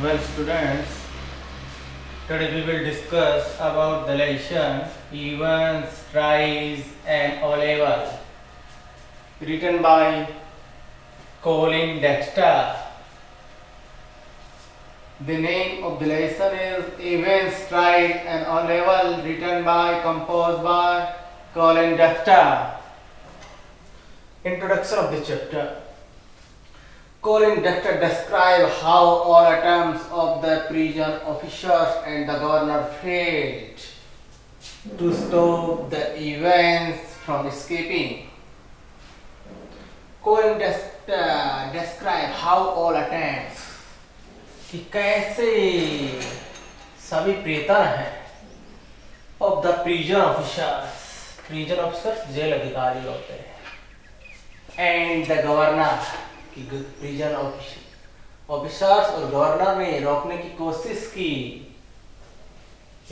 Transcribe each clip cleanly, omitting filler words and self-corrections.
Well, students, today we will discuss about the lesson events, tries, and O-level, written by Colin Dexter. The name of the lesson is Events, Tries, and O-level, written by, composed by Colin Dexter. Introduction of the chapter. Colin Dexter describes how all attempts of the prison officers and the governor failed to stop the events from escaping. Colin Dexter describes how all attempts कि कैसे सभी प्रयत्न हैं of the prison officers jail अधिकारी होते हैं and the governor कि prison officers और गवर्नर ने रोकने की कोशिश की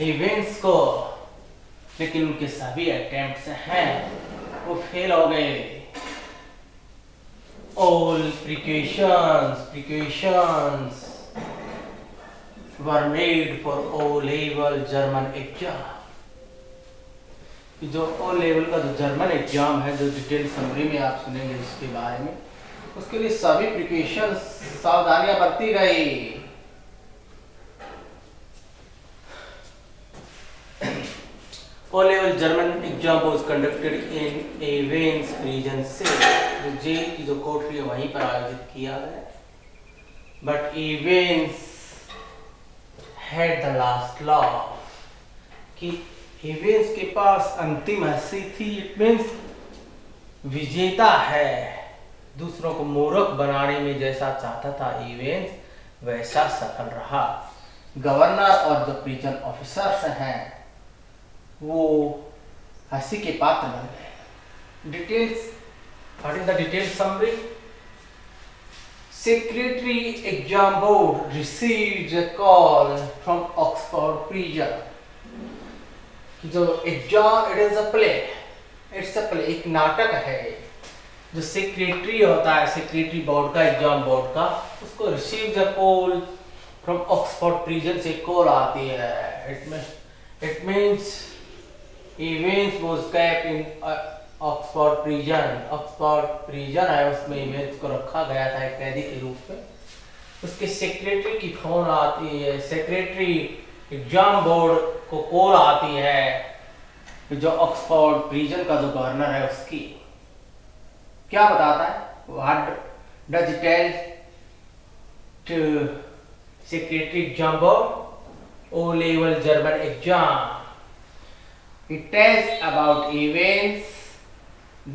इवेंट्स को, लेकिन उनके सभी अटेम्प्ट्स हैं वो फेल हो गए. All precautions were made for O level German exam. जो ओ लेवल का जो जर्मन एग्जाम है, जो डिटेल समरी में आप सुनेंगे इसके बारे में, उसके लिए सभी प्रिकॉशंस सावधानियां बरती गई. O level German exam was conducted in Evans prison से, जो जेल की जो कोठरी है वहीं पर आयोजित किया गया. But एवेंस had the last law कि एवेंस के पास अंतिम हंसी थी. इट मींस विजेता है. दूसरों को मूर्ख बनाने में जैसा चाहता था इवेंट्स, वैसा सफल रहा. गवर्नर और जो प्रिजन ऑफिसर्स हैं वो हंसी के पात्र बन गए. Details, what is the detail summary? Secretary exam board received a call from Oxford prison. जो exam, it is a play, it's a play, एक नाटक है. जो सेक्रेटरी होता है, सेक्रेटरी बोर्ड का, एग्जाम बोर्ड का, उसको receive the call from Oxford prison से कॉल आती है. It means Evans was kept in Oxford prison. Oxford prison है, उसमें इवेंट्स को रखा गया था एक कैदी के रूप में. उसके सेक्रेटरी की फोन आती है, सेक्रेटरी एग्जाम बोर्ड को कॉल आती है, जो ऑक्सफोर्ड प्रिजन का जो गवर्नर है उसकी. क्या बताता है? What does it tell to secretary exam board? O-level German exam. It tells about events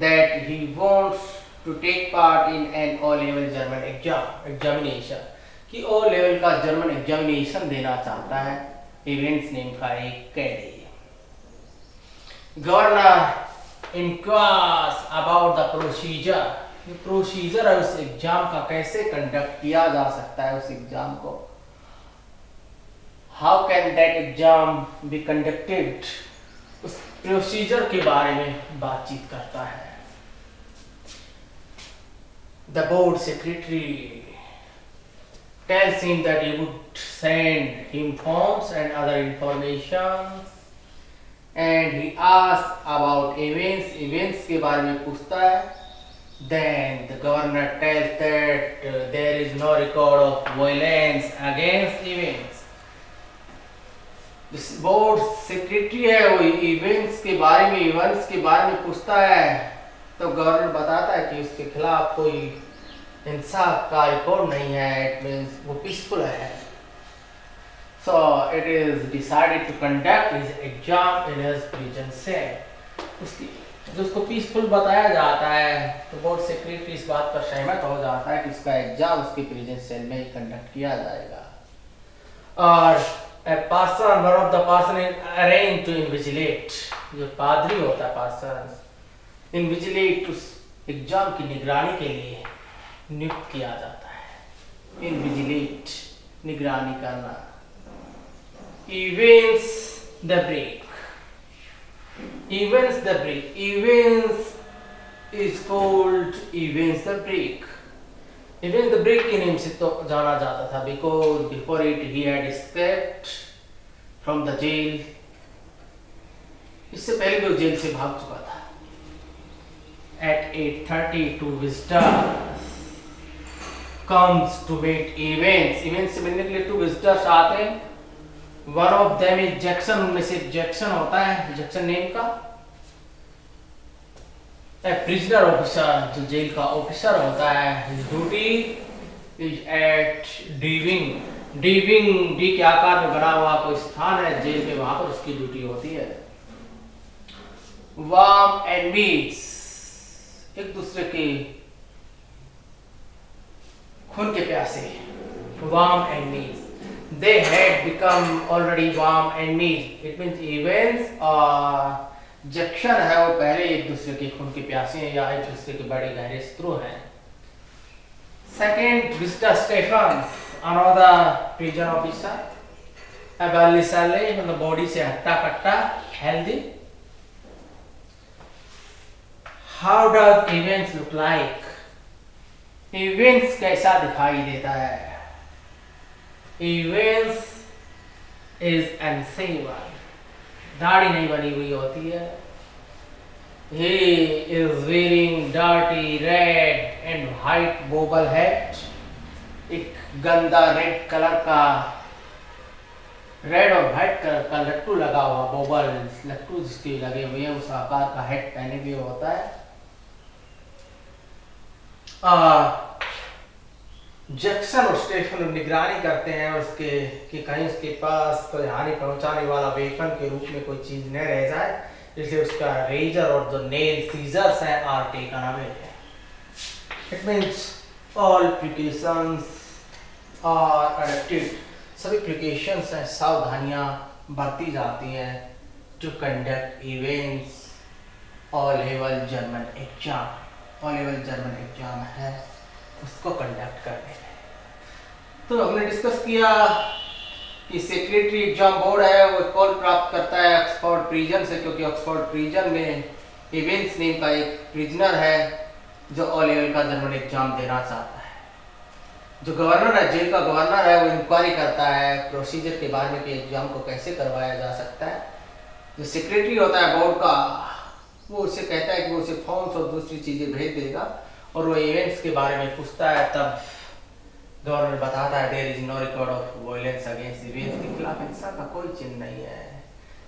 that he wants to take part in an O-level German examination. कि O-level का जर्मन एग्जामिनेशन देना चाहता है इवेंट्स नेम का एक कैदी. Governor enquires about the procedure. ये procedure है उस एग्जाम का, कैसे कंडक्ट किया जा सकता है उस एग्जाम को. How can that exam be conducted, उस प्रोसीजर के बारे में बातचीत करता है. The board secretary tells him that he would send him forms and other information, and he asks about events के बारे में पूछता है. Then the governor tells that there is no record of violence against events. जिस board secretary है वो events के बारे में पूछता है, तो गवर्नर बताता है कि उसके खिलाफ कोई हिंसा का रिकॉर्ड नहीं है. इट मीन्स वो पीसफुल है. So it is decided to conduct his exam in his prison cell. उसको पीसफुल बताया जाता है, तो बोर्ड सेक्रेटरी इस बात पर सहमत हो जाता है कि उसका एग्जाम उसके प्रिजन सेल में ही कंडक्ट किया जाएगा. और one of the person is arranged to invigilate. जो पादरी होता है, पर्सन इन्विजिलेट, उस एग्जाम की निगरानी के लिए नियुक्त किया जाता है. इन्विजिलेट, निगरानी करना. Events the break. Events the break. Events is called events the break. Evans the break के नेम से तो जाना जाता था, because before it he had escaped from the jail. इससे पहले भी वो जेल से भाग चुका था। At 8:30 two visitors comes to meet Evans। Evans से मिलने के लिए two visitors आते हैं। One of them is Jackson, उनमें से जैक्सन होता है, जैक्सन नेम का प्रिजनर ऑफिसर, जो जेल का ऑफिसर होता है। His duty is at D wing. D wing D के आकार में बना हुआ कोई स्थान है जेल में, वहां पर उसकी ड्यूटी होती है। वार्म एंड मीट्स, एक दूसरे के खून के प्यासे। Warm and meets, they had become already warm and meet। it means Evans और जैक्सन है वो पहले एक दूसरे के खून के प्यासे हैं या एक दूसरे के बड़े गहरे शत्रु हैं। Second visitor Stephen, another prison officer, बल्ली साले, मतलब बॉडी से हट्टा कट्टा, healthy. How does Evans look like? Evans कैसा दिखाई देता है? Evans is unshaven, दाढ़ी नहीं बनी हुई होती है। He is wearing dirty red and white bobble hat, एक गंदा रेड कलर का, रेड और व्हाइट कलर का लट्टू लगा हुआ, बॉबल लट्टू जिसके लगे हुए हैं उस आकार का हेड पहने हुए होता है। जैक्सन और स्टेफन निगरानी करते हैं उसके कि कहीं उसके पास कोई हानि पहुंचाने वाला वेपन के रूप में कोई चीज न रह जाए, इसलिए उसका रेजर और जो नेल सीजर्स हैं are taken away. It means all precautions are adopted, सभी प्रिकॉशंस हैं, सावधानियां बरती जाती हैं to conduct Evans all level German exam. All level German exam है उसको कंडक्ट करने में। तो हमने डिस्कस किया कि सेक्रेटरी एग्जाम बोर्ड है वो कॉल प्राप्त करता है ऑक्सफोर्ड प्रिजन से, क्योंकि ऑक्सफोर्ड प्रिजन में इवेंस नेम का एक प्रिजनर है जो ऑल लेवल का जर्मन एग्जाम देना चाहता है। जो गवर्नर है, जेल का गवर्नर है, वो इंक्वायरी करता है प्रोसीजर के बारे में कि एग्जाम को कैसे करवाया जा सकता है। जो सेक्रेटरी होता है बोर्ड का, वो उसे कहता है कि वो उसे फॉर्म्स और दूसरी चीजें भेज देगा और वो इवेंट्स के बारे में पूछता है। तब गवर्नर बताता है there is no record of violence against Evans, के खिलाफ हिंसा का कोई चिन्ह नहीं है,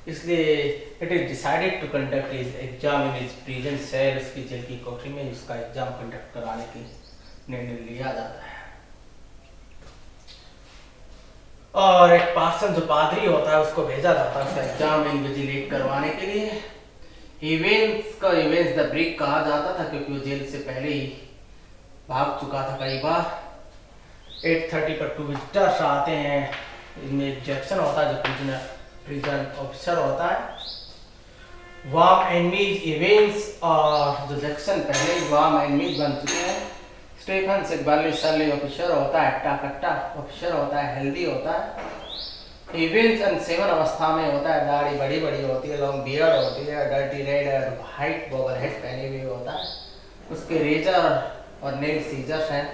इसलिए it is decided to conduct his exam in his prison cell. उसकी जेल की कोठरी में उसका एग्जाम कंडक्ट कराने की निर्णय लिया जाता है। और एक पार्सन जो पादरी होता है उसको भेजा जाता है उसका एग्जाम इन्विजिलेट करवाने के लिए। इवेंट्स का इवेंट्स द ब्रिक कहा जाता था क्योंकि वो जेल से पहले ही भाग चुका था कई बार। 8:30 पर 2 विजिटर्स आते हैं, इनमें जैक्सन होता है जो प्रिजन ऑफिसर होता है। वार्म एंड मीज इवेंट्स और जो जैक्सन पहले ही वार्म एंड मीज बन चुके हैं। स्टेफन से बर्ली सर्ली ऑफिसर होता है, हट्टा कट्टा ऑफिसर होता है, हेल्दी होता है। इवेंट्स अनसेवन अवस्था में होता है, दाढ़ी बड़ी बड़ी होती है, लॉन्ग बियर्ड होती है, डर्टी रेड और वाइट बॉबल हेड पहने हुए होता है। उसके रेजर और नेल सीजर्स हैं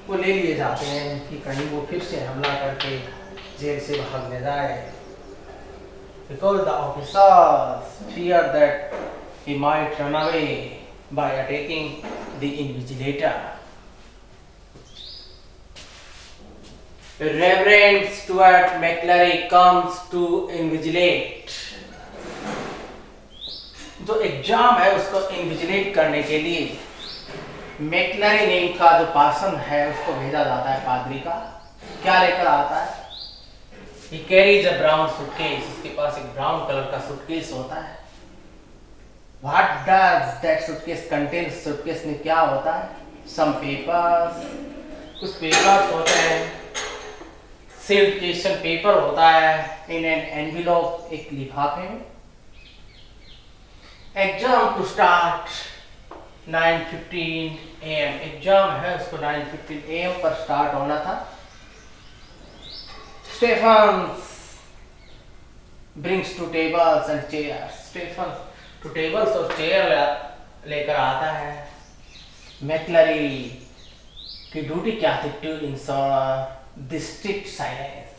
वो ले लिए जाते हैं कि कहीं वो फिर से हमला करके जेल से भाग ले जाए। Because the officers fear that he might run away by attacking the invigilator. Reverend Stuart McClary comes to invigilate। जो एग्जाम है उसको इन्विजिलेट करने के लिए मैक्लरी नेम का जो पार्सन है उसको भेजा जाता है पादरी का। क्या लेकर आता है? He carries a brown suitcase, उसके पास एक ब्राउन कलर का सूटकेस होता है। What does that suitcase contain? Suitcase में क्या होता है? Some papers, कुछ पेपर्स होते हैं, सील्ड क्वेश्चन पेपर होता है इन एन एनवेलप, एक लिफाफे में। Exam to start 9:15 AM, exam है उसको 9:15 AM पर स्टार्ट होना था। Stephen brings two tables and chairs, Stephen two tables और चेयर लेकर आता है। मैक्लरी कि ड्यूटी क्या थी, to ensure the strict silence,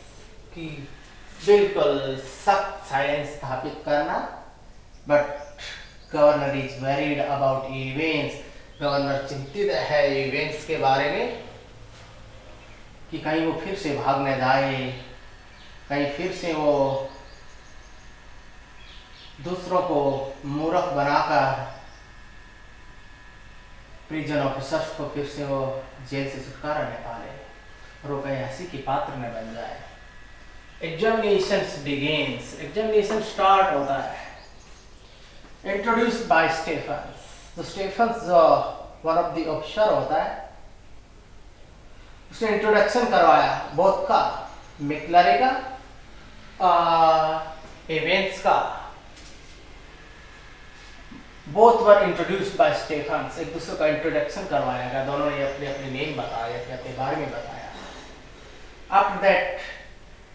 कि बिल्कुल सख्त साइलेंस स्थापित करना। But governor is worried about Evans, governor चिंतित है इवेंट्स के बारे में कि कहीं वो फिर से भागने जाए, कहीं फिर से वो दूसरों को मूर्ख बनाकर प्रिजन ऑफिसर्स को फिर से वो जेल से छुटकारा निकाले और वो कहीं हंसी की पात्र न बन जाए। एग्जामिनेशंस बिगिंस, एग्जामिनेशन स्टार्ट होता है। इंट्रोड्यूस्ड बाय स्टेफन्स, तो स्टेफन्स जो वन ऑफ द ऑफिसर होता है, उसने इंट्रोडक्शन करवाया बोथ का, मैक्लरी का, इवेंट्स का। Both were introduced by Stefan's, एक दूसरे का इंट्रोडक्शन करवाया गया, दोनों ने अपने अपने नेम बताया, अपने अपने बारे में बताया। After that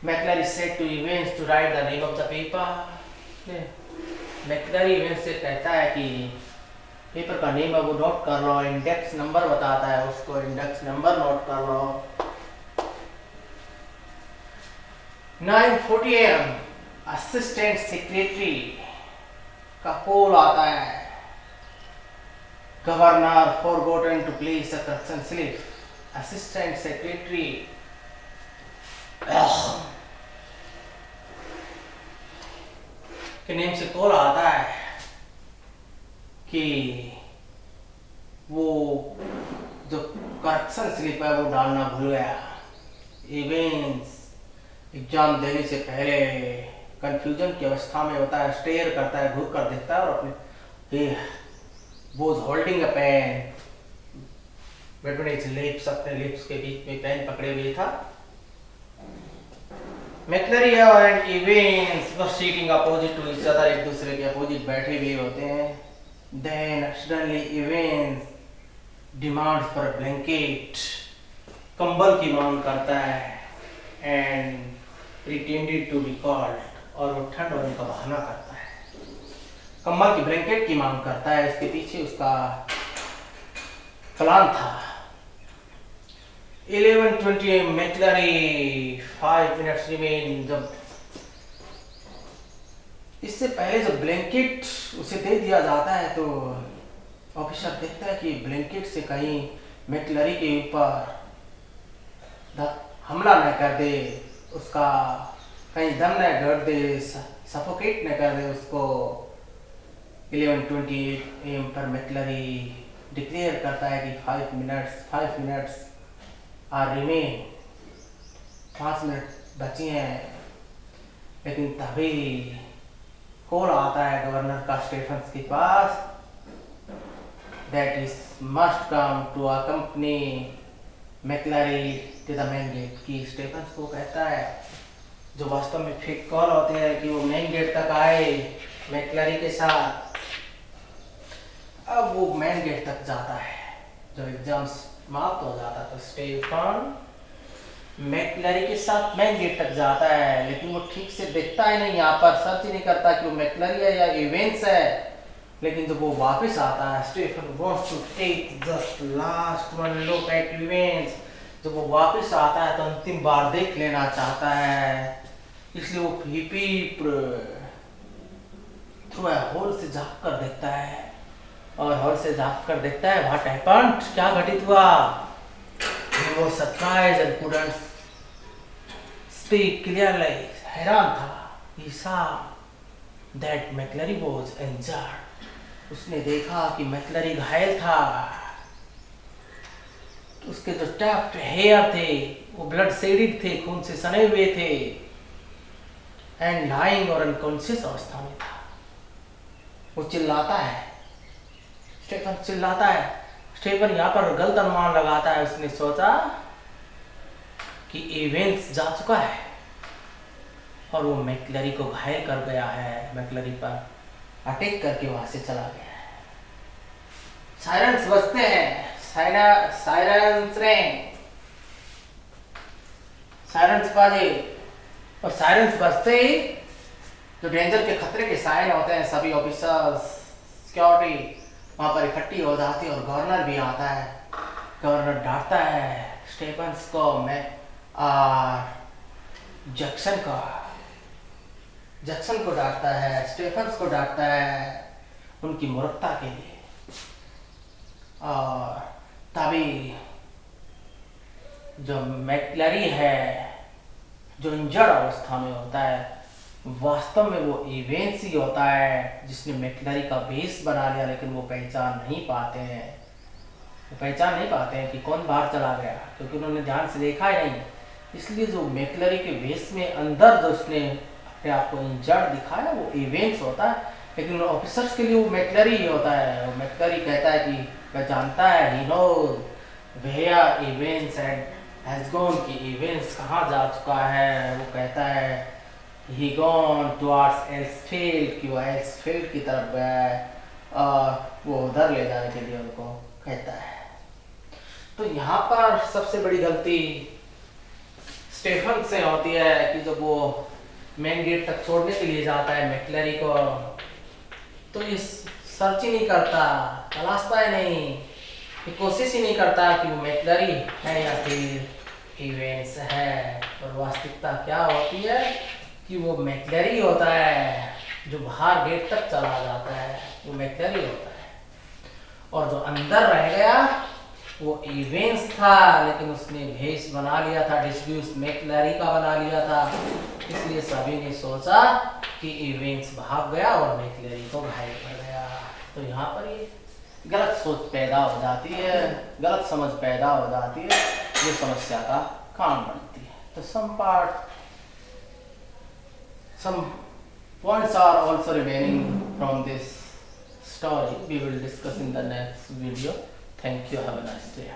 McLeery said to Evans to write the name of the paper. McLeery Evans से कहता है कि पेपर का नेम है वो नोट कर लो, इंडेक्स नंबर बताता है उसको, इंडेक्स नंबर नोट कर लो। 9:40 AM असिस्टेंट सेक्रेटरी का कॉल आता है। Governor forgotten to place a correction slip, assistant secretary के नेम से कॉल आता है कि वो जो करेक्शन स्लिप है वो डालना भूल गया। इवेंट्स एग्जाम देने से पहले कंफ्यूजन की अवस्था में होता है, स्टेयर करता है, घूर कर देखता है और अपने वो holding a pen between its lips, अपने लिप्स के बीच में पेन पकड़े हुए था। McLeery and Evans were sitting opposite to each other, एक दूसरे के अपोजिट बैठे हुए होते हैं। Then suddenly Evans demand for blanket, कंबल की मांग करता है, and pretended to be cold, और वो ठंड होने का बहाना करता है, कंबल की ब्लैंकेट की मांग करता है। इसके पीछे उसका प्लान था। 11:20 मैक्लरी 5 मिनट्स रिमेन, जब इससे पहले जब ब्लैंकेट उसे दे दिया जाता है तो ऑफिसर देखता है कि ब्लैंकेट से कहीं मैक्लरी के ऊपर हमला न कर दे, उसका कहीं दम न कर दे, सफोकेट न कर दे उसको। 11:28 AM पर मैक्लरी डिक्लेयर करता है कि 5 मिनट्स आर रिमेन, 5 मिनट बचे हैं। लेकिन तभी कॉल आता है गवर्नर का स्टेफन्स के पास, that is must come to accompany McLeery to the main gate, की स्टेफन्स को कहता है, जो वास्तव में फेक कॉल होते हैं, कि वो मेन गेट तक आए मैक्लरी के साथ। अब वो मेन गेट तक जाता है, जब एग्जाम समाप्त हो जाता तो स्टेफन मैक्लरी के साथ मेन गेट तक जाता है, लेकिन वो ठीक से देखता है नहीं, यहाँ पर सर्च नहीं करता कि वो मैक्लरी है या इवेंट्स है। लेकिन जब वो वापस आता है, Stephen wants to take just last one look at Evans, जब वो वापस आता है तो अंतिम बार देख लेना चाहता है, इसलिए वो थ्रू अ होल से झाँक कर देखता है, और होल से झाँक कर देखता है व्हाट हैपेंड, क्या घटित हुआ। He was surprised and couldn't speak clearly, हैरान था। He saw that मैक्लरी was injured, उसने देखा कि मैक्लरी घायल था, उसके जो टफ्ट हेयर थे वो ब्लड सेडेड थे, खून से सने हुए थे, एंड लाइंग और अनकॉन्शियस अवस्था में था। वो चिल्लाता है, स्टेफन चिल्लाता है। स्टेफन यहाँ पर गलत अनुमान लगाता है, उसने सोचा कि इवेंट्स जा चुका है और वो मैक्लरी को घायल कर गया है, मैक्लरी पर अटैक करके वहां से चला गया है। सायरन्स बजते हैं, सायरन्स बाजे, और सायरन्स बजते ही जो डेंजर के खतरे के साइन होते हैं, सभी ऑफिसर्स सिक्योरिटी वहां पर इकट्ठी हो जाती है और गवर्नर भी आता है। गवर्नर डांटता है स्टेफन्स को, मैं और जैक्सन को डांटता है, स्टेफन्स को डांटता है उनकी मूर्खता के लिए। और तभी जो मैक्लरी है जो इंजर्ड अवस्था में होता है, वास्तव में वो इवेंट्स ही होता है जिसने मैक्लरी का बेस बना लिया, लेकिन वो पहचान नहीं पाते हैं कि कौन बाहर चला गया, क्योंकि उन्होंने ध्यान से देखा ही नहीं। इसलिए जो मैक्लरी के बेस में अंदर जो उसने अपने आप को इंजर्ड दिखाया वो इवेंट्स होता है, लेकिन ऑफिसर्स के लिए वो मैक्लरी ही होता है। वो मैक्लरी कहता है कि वह जानता है, he knows where Evans has gone, कि इवेंट्स कहाँ जा चुका है। वो कहता है ही गॉन टुवर्ड्स एल्सफील्ड, कि वो एल्सफील्ड की तरफ गया है और वो उधर ले जाने के लिए उनको कहता है। तो यहाँ पर सबसे बड़ी गलती स्टेफन से होती है कि जब वो मेन गेट तक छोड़ने के लिए जाता है मैक्लरी को, तो ये सर्च ही नहीं करता, तलाशता ही नहीं, ये कोशिश ही नहीं करता कि वो मैक्लरी है या फिर इवेंट्स है। और वास्तविकता क्या होती है कि वो मैक्लरी होता है जो बाहर गेट तक चला जाता है, वो मैक्लरी होता है। और जो अंदर रह गया वो इवेंट्स था, लेकिन उसने भेष बना लिया था, डिस्ग्यूस मैक्लरी का बना लिया था। इसलिए सभी ने सोचा कि इवेंट्स भाग गया और मैक्लरी को घायल कर गया। तो यहाँ पर ये गलत सोच पैदा हो जाती है, गलत समझ पैदा हो जाती है, जो समस्या का कारण बनती है। तो some points are also remaining from this story. We will discuss in the next video. Thank you. Have a nice day.